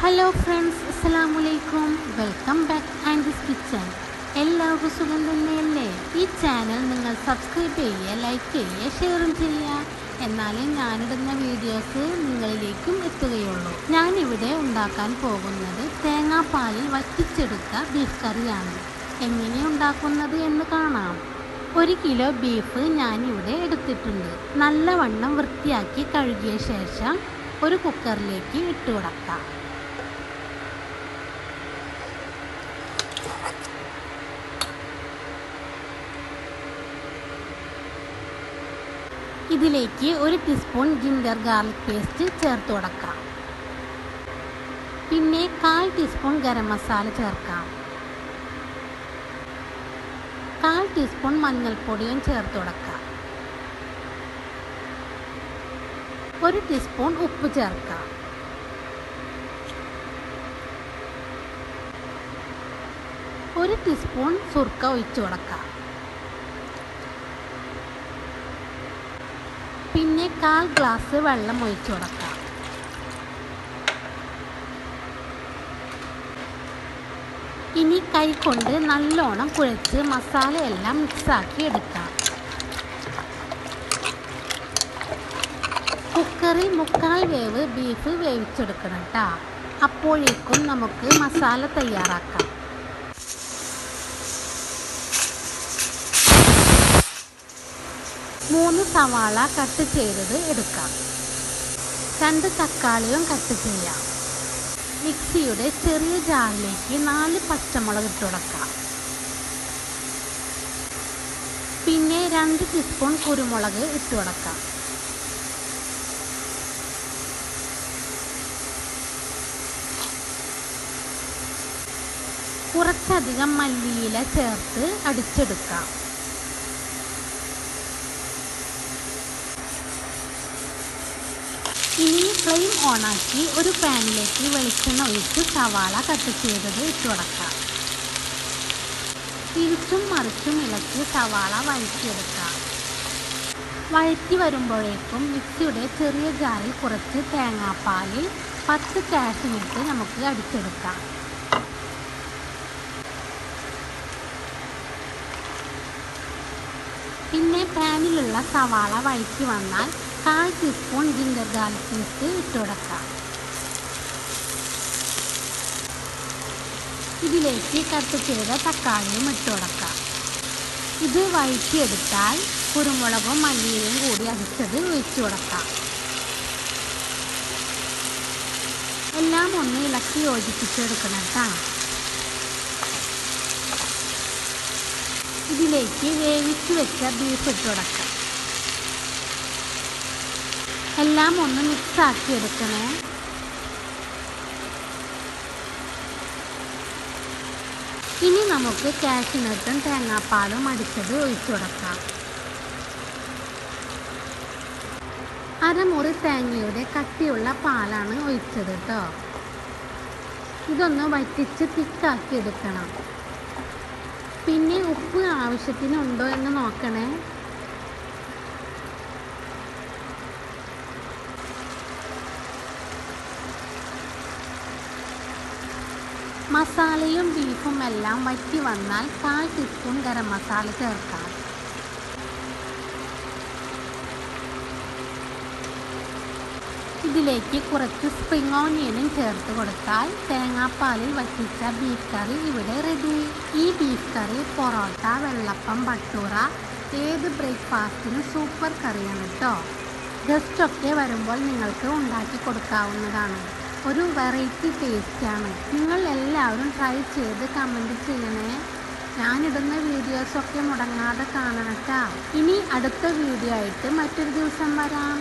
Hello friends, അസ്സലാമലൈക്കും. Welcome back Andes kitchen. എല്ലാവർക്കും സുഖം തന്നെയല്ലേ? ഈ ചാനൽ നിങ്ങൾ സബ്സ്ക്രൈബ് ചെയ്യുക, ലൈക്ക് ചെയ്യുക, ഷെയറും ചെയ്യുക. എന്നാലേ ഞാനിടുന്ന വീഡിയോസ് നിങ്ങളിലേക്കും എത്തുകയുള്ളൂ. ഞാനിവിടെ ഉണ്ടാക്കാൻ പോകുന്നത് തേങ്ങാപ്പാലിൽ വറ്റിച്ചെടുത്ത ബീഫ് കറിയാണ്. എങ്ങനെ ഉണ്ടാക്കുന്നത് എന്ന് കാണാം. 1 കിലോ ബീഫ് ഞാനിവിടെ എടുത്തിട്ടുണ്ട്. നല്ലവണ്ണം വൃത്തിയാക്കി കഴുകിയ ശേഷം ഒരു കുക്കറിലേക്ക് ഇട്ട് കൊടുക്കാം. ഇതിലേക്ക് 1 ടീസ്പൂൺ ജിഞ്ചർ ഗാർലിക് പേസ്റ്റ് ചേർത്ത് കൊടുക്കാം. പിന്നെ 1/4 ടീസ്പൂൺ ഗരം മസാല ചേർക്കാം. 1/4 ടീസ്പൂൺ മഞ്ഞൾപ്പൊടിയും ചേർത്ത് കൊടുക്കാം. 1 ടീസ്പൂൺ ഉപ്പ് ചേർക്കാം. ഒരു ടീസ്പൂൺ സുർക്ക ഒഴിച്ചു കൊടുക്കാം. പിന്നെ 1/4 ഗ്ലാസ് വെള്ളം ഒഴിച്ചു കൊടുക്കാം. ഇനി കൈകൊണ്ട് നല്ലോണം കുഴച്ച് മസാലയെല്ലാം മിക്സാക്കി എടുക്കാം. കുക്കറിൽ 1/4 വേവ് ബീഫ് വേവിച്ചെടുക്കണം കേട്ടോ. അപ്പോഴേക്കും നമുക്ക് മസാല തയ്യാറാക്കാം. 3 സവാള കട്ട് ചെയ്തത് എടുക്കാം. 2 തക്കാളിയും കട്ട് ചെയ്യാം. മിക്സിയുടെ ചെറിയ ജാറിലേക്ക് 4 പച്ചമുളക് ഇട്ട് കൊടുക്കാം. പിന്നെ 2 ടീസ്പൂൺ കുരുമുളക് ഇട്ട് കൊടുക്കാം. കുറച്ചധികം മല്ലിയില ചേർത്ത് അടിച്ചെടുക്കാം. ഇനി ഫ്ലെയിം ഓണാക്കി ഒരു പാനിലേക്ക് വെളിച്ചെണ്ണ ഒഴിച്ച് സവാള കട്ട് ചെയ്തത് ഇട്ട് കൊടുക്കാം. തിരിച്ചും മറിച്ചും ഇളക്കി സവാള വഴറ്റിയെടുക്കാം. വഴറ്റി വരുമ്പോഴേക്കും മിക്സിയുടെ ചെറിയ ജാറിൽ കുറച്ച് തേങ്ങാപ്പാലിൽ 10 കാഷ്യൂനട്ട് നമുക്ക് അടിച്ചെടുക്കാം. പിന്നെ പാനിലുള്ള സവാള വഴറ്റി വന്നാൽ 1/4 ടീസ്പൂൺ ജിഞ്ചർ ഗാർലിക് പേസ്റ്റ് ഇട്ട് കൊടുക്കാം. ഇതിലേക്ക് കട്ട് ചെയ്ത തക്കാളിയും ഇട്ട് കൊടുക്കാം. ഇത് വഴറ്റിയെടുത്താൽ കുരുമുളകും മല്ലിയിലയും കൂടി അടിച്ചത് ഒഴിച്ചു കൊടുക്കാം. എല്ലാം ഒന്ന് ഇളക്കി യോജിപ്പിച്ചെടുക്കണം കേട്ടോ. ഇതിലേക്ക് വേവിച്ച് വെച്ച ബീഫ് ഇട്ട് കൊടുക്കാം. എല്ലാം ഒന്ന് മിക്സാക്കി എടുക്കണേ. ഇനി നമുക്ക് കാഷ്യൂനട്ടും തേങ്ങാപ്പാലും അടിച്ചത് ഒഴിച്ചു കൊടുക്കാം. 1/2 മുറി തേങ്ങയുടെ കട്ടിയുള്ള പാലാണ് ഒഴിച്ചത് കേട്ടോ. ഇതൊന്ന് വറ്റിച്ച് തിക്കാക്കി എടുക്കണം. പിന്നെ ഉപ്പ് ആവശ്യത്തിനുണ്ടോ എന്ന് നോക്കണേ. മസാലയും ബീഫും എല്ലാം വറ്റി വന്നാൽ 1/4 ടീസ്പൂൺ ഗരം മസാല ചേർക്കാം. ഇതിലേക്ക് കുറച്ച് സ്പ്രിംഗ് ഓണിയനും ചേർത്ത് കൊടുത്താൽ തേങ്ങാപ്പാലിൽ വറ്റിച്ച ബീഫ് കറി ഇവിടെ റെഡി. ഈ ബീഫ് കറി പൊറോട്ട, വെള്ളപ്പം, ഭട്ടൂറ ഏത് ബ്രേക്ക്ഫാസ്റ്റിനും സൂപ്പർ കറിയാണ് കേട്ടോ. ഗസ്റ്റൊക്കെ വരുമ്പോൾ നിങ്ങൾക്ക് ഉണ്ടാക്കി കൊടുക്കാവുന്നതാണ്. ഒരു വെറൈറ്റി ടേസ്റ്റാണ്. നിങ്ങൾ എല്ലാവരും ട്രൈ ചെയ്ത് കമൻറ്റ് ചെയ്യണേ. ഞാനിടുന്ന വീഡിയോസൊക്കെ മുടങ്ങാതെ കാണണം കേട്ടോ. ഇനി അടുത്ത വീഡിയോ ആയിട്ട് മറ്റൊരു ദിവസം വരാം.